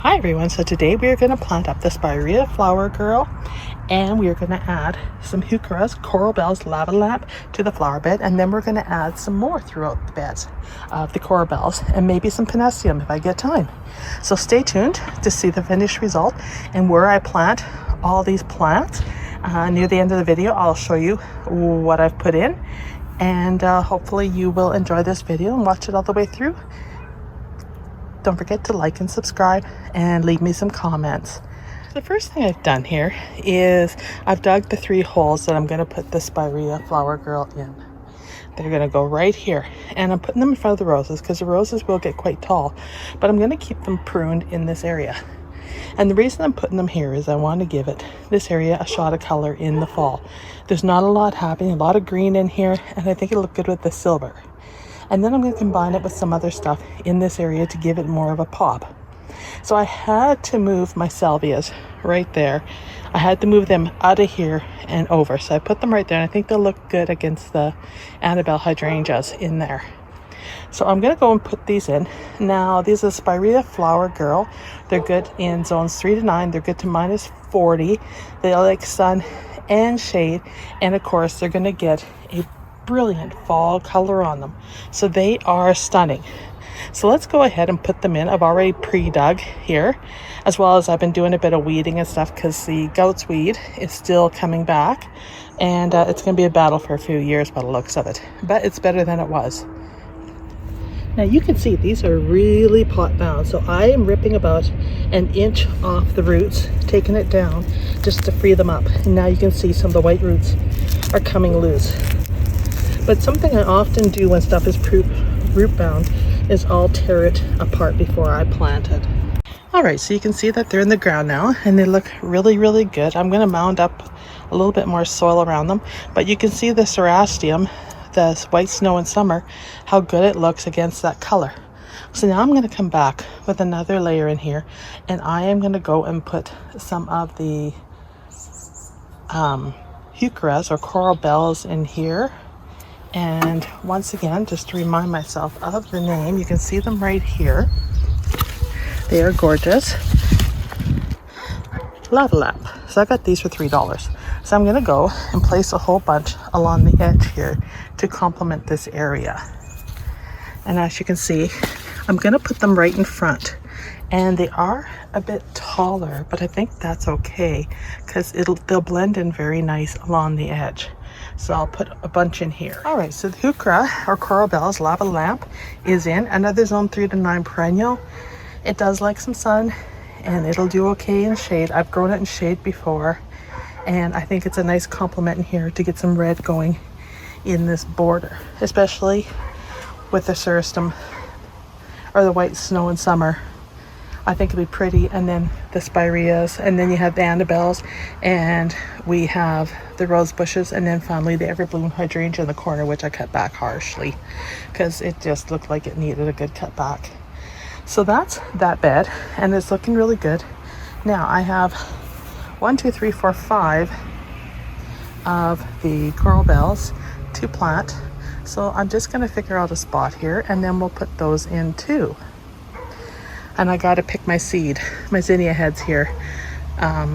Hi everyone, so today we are going to plant up the Spireas flower girl, and we are going to add some Heucheras, coral bells, lava lamp to the flower bed, and then we're going to add some more throughout the beds of the coral bells and maybe some Penstemons if I get time. So stay tuned to see the finished result and where I plant all these plants. Near the end of the video I'll show you what I've put in, and hopefully you will enjoy this video and watch it all the way through. Don't forget to like and subscribe and leave me some comments. The first thing I've done here is I've dug the 3 holes that I'm going to put the Spireas flower girl in. They're going to go right here, and I'm putting them in front of the roses because the roses will get quite tall, but I'm going to keep them pruned in this area. And the reason I'm putting them here is I want to give this area a shot of color in the fall. There's not a lot happening, a lot of green in here, and I think it'll look good with the silver. And then I'm going to combine it with some other stuff in this area to give it more of a pop. So I had to move my salvias right there. I had to move them out of here and over. So I put them right there, and I think they'll look good against the Annabelle hydrangeas in there. So I'm going to go and put these in. Now, these are Spireas flower girl. They're good in zones 3 to 9. They're good to -40. They like sun and shade. And of course, they're going to get a brilliant fall color on them, so they are stunning. So let's go ahead and put them in. I've already pre-dug here, as well as I've been doing a bit of weeding and stuff because the goat's weed is still coming back, and it's going to be a battle for a few years by the looks of it, but it's better than it was. Now you can see these are really pot bound, so I am ripping about 1 inch off the roots, taking it down just to free them up. And now you can see some of the white roots are coming loose. But something I often do when stuff is root bound is I'll tear it apart before I plant it. Alright, so you can see that they're in the ground now, and they look really good. I'm going to mound up a little bit more soil around them, but you can see the cerastium, the white snow in summer, how good it looks against that color. So now I'm going to come back with another layer in here, and I am going to go and put some of the Heucheras or coral bells in here. And once again, just to remind myself of the name, you can see them right here. They are gorgeous. Lava lamp. So I got these for $3. So I'm going to go and place a whole bunch along the edge here to complement this area. And as you can see, I'm going to put them right in front. And they are a bit taller, but I think that's okay because they'll blend in very nice along the edge. So I'll put a bunch in here. All right, so the Heuchera or coral bells lava lamp is in another zone 3 to 9 perennial. It does like some sun, and it'll do okay in shade. I've grown it in shade before, and I think it's a nice complement in here to get some red going in this border, especially with the cerastium or the white snow in summer. I think it'll be pretty. And then the Spireas, and then you have the Annabelles, and we have the rose bushes, and then finally the everbloom hydrangea in the corner, which I cut back harshly because it just looked like it needed a good cut back. So that's that bed, and it's looking really good. Now I have 1, 2, 3, 4, 5 of the coral bells to plant. So I'm just going to figure out a spot here, and then we'll put those in too. And I got to pick my seed, my zinnia heads here,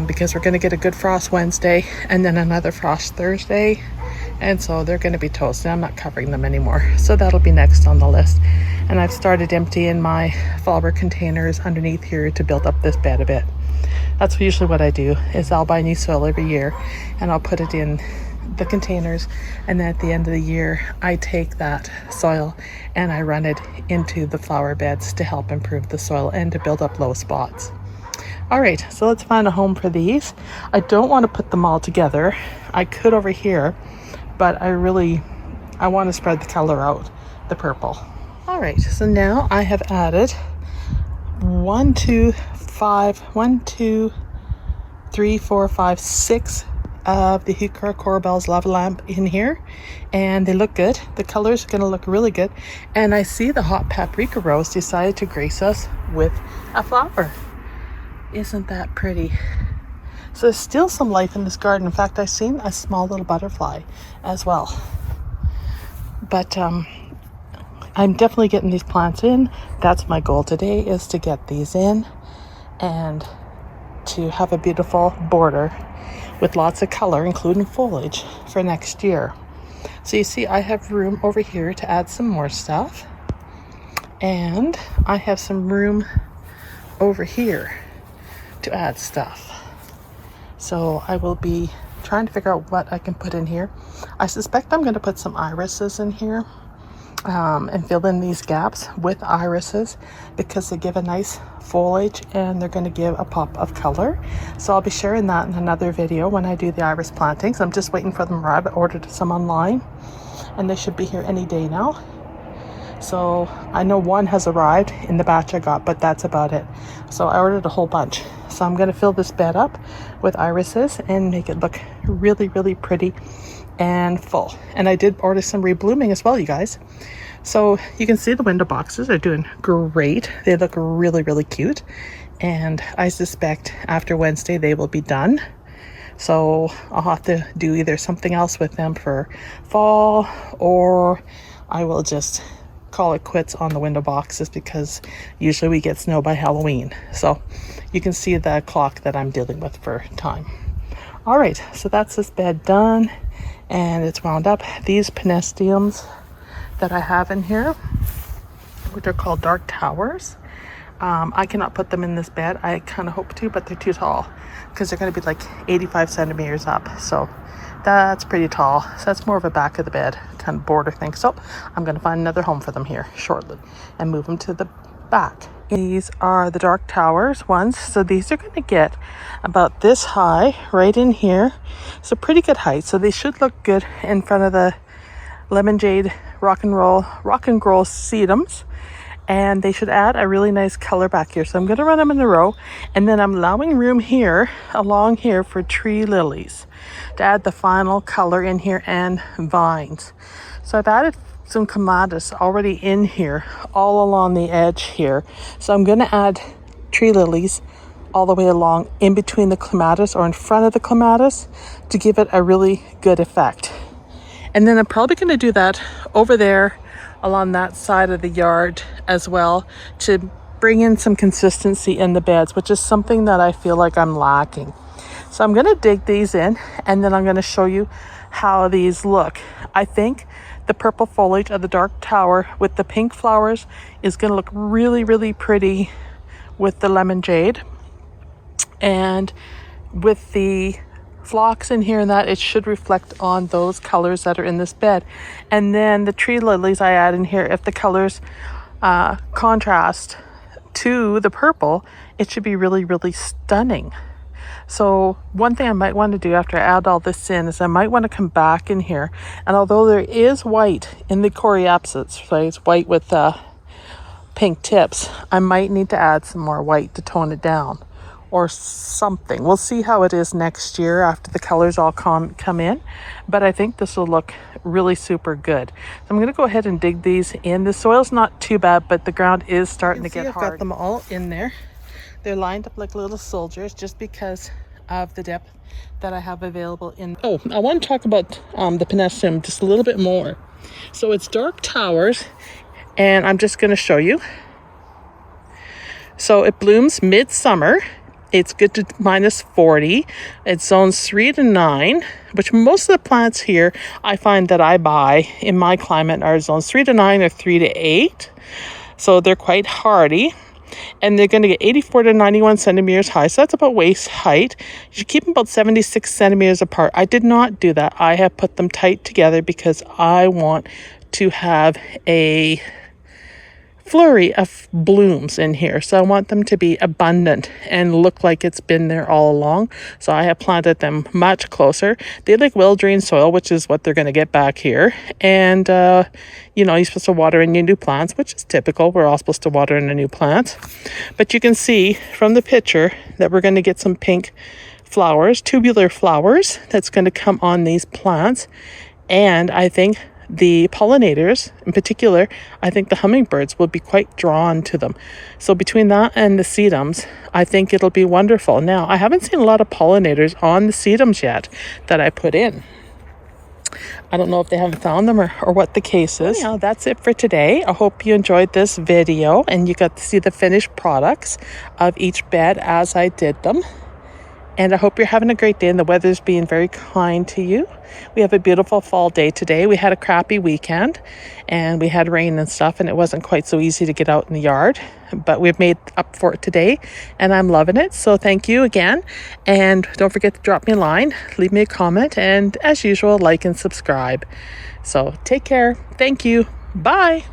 because we're going to get a good frost Wednesday and then another frost Thursday. And so they're going to be toasted. I'm not covering them anymore. So that'll be next on the list. And I've started emptying my Falber containers underneath here to build up this bed a bit. That's usually what I do, is I'll buy new soil every year and I'll put it in the containers, and then at the end of the year I take that soil and I run it into the flower beds to help improve the soil and to build up low spots. All right, so let's find a home for these. I don't want to put them all together. I could over here, but I want to spread the color out, the purple. All right, so now I have added 1, 2, 3, 4, 5, 6 of the Heuchera coral bells lava lamp in here, and they look good. The colors are going to look really good, and I see the hot paprika rose decided to grace us with a flower. Isn't that pretty? So there's still some life in this garden. In fact, I've seen a small little butterfly as well. But I'm definitely getting these plants in. That's my goal today, is to get these in. and to have a beautiful border with lots of color, including foliage, for next year. So you see, I have room over here to add some more stuff, and I have some room over here to add stuff. So I will be trying to figure out what I can put in here. I suspect I'm going to put some irises in here, and fill in these gaps with irises because they give a nice foliage and they're going to give a pop of color. So I'll be sharing that in another video when I do the iris plantings. I'm just waiting for them to arrive. I ordered some online and they should be here any day now. So I know one has arrived in the batch I got, but that's about it. So I ordered a whole bunch. So I'm going to fill this bed up with irises and make it look really, really pretty and full. And I did order some reblooming as well, you guys. So you can see the window boxes are doing great. They look really, really cute. And I suspect after Wednesday they will be done. So I'll have to do either something else with them for fall, or I will just call it quits on the window boxes because usually we get snow by Halloween. So you can see the clock that I'm dealing with for time. All right, so that's this bed done and it's wound up. These Penstemons that I have in here, which are called dark towers, I cannot put them in this bed. I kind of hope to, but they're too tall because they're going to be like 85 centimeters up. So that's pretty tall. So that's more of a back of the bed kind of border thing. So I'm going to find another home for them here shortly and move them to the back. These are the dark towers ones. So these are going to get about this high right in here. So pretty good height. So they should look good in front of the lemon jade rock and roll sedums. And they should add a really nice color back here. So I'm going to run them in a row, and then I'm allowing room here along here for tree lilies to add the final color in here and vines. So I've added some clematis already in here all along the edge here. So I'm going to add tree lilies all the way along in between the clematis or in front of the clematis to give it a really good effect. And then I'm probably going to do that over there along that side of the yard as well to bring in some consistency in the beds, which is something that I feel like I'm lacking. So I'm going to dig these in and then I'm going to show you how these look. I think the purple foliage of the dark tower with the pink flowers is going to look really, really pretty with the lemon jade. And with the phlox in here and that, it should reflect on those colors that are in this bed. And then the tree lilies I add in here, if the colors contrast to the purple, it should be really, really stunning. So one thing I might want to do after I add all this in is I might want to come back in here, and although there is white in the coreopsis, so it's white with pink tips, I might need to add some more white to tone it down or something. We'll see how it is next year after the colors all come in, but I think this will look really super good. So I'm going to go ahead and dig these in. The soil's not too bad, but the ground is starting to get hard. I've got them all in there. They're lined up like little soldiers just because of the depth that I have available in. Oh, I want to talk about the Penstemons just a little bit more. So it's dark towers, and I'm just going to show you. So it blooms midsummer. It's good to -40. It's zones 3 to 9, which most of the plants here I find that I buy in my climate are zones 3 to 9 or 3 to 8. So they're quite hardy. And they're going to get 84 to 91 centimeters high. So that's about waist height. You should keep them about 76 centimeters apart. I did not do that. I have put them tight together because I want to have a flurry of blooms in here. So I want them to be abundant and look like it's been there all along. So I have planted them much closer. They like well-drained soil, which is what they're going to get back here. And, you're supposed to water in your new plants, which is typical. We're all supposed to water in a new plant. But you can see from the picture that we're going to get some pink flowers, tubular flowers, that's going to come on these plants. And I think the pollinators, in particular, I think the hummingbirds will be quite drawn to them. So between that and the sedums, I think it'll be wonderful. Now, I haven't seen a lot of pollinators on the sedums yet that I put in. I don't know if they haven't found them or what the case is. Anyhow, that's it for today. I hope you enjoyed this video and you got to see the finished products of each bed as I did them. And I hope you're having a great day and the weather's being very kind to you. We have a beautiful fall day today. We had a crappy weekend and we had rain and stuff, and it wasn't quite so easy to get out in the yard, but we've made up for it today and I'm loving it. So thank you again. And don't forget to drop me a line, leave me a comment, and as usual, like and subscribe. So take care. Thank you. Bye.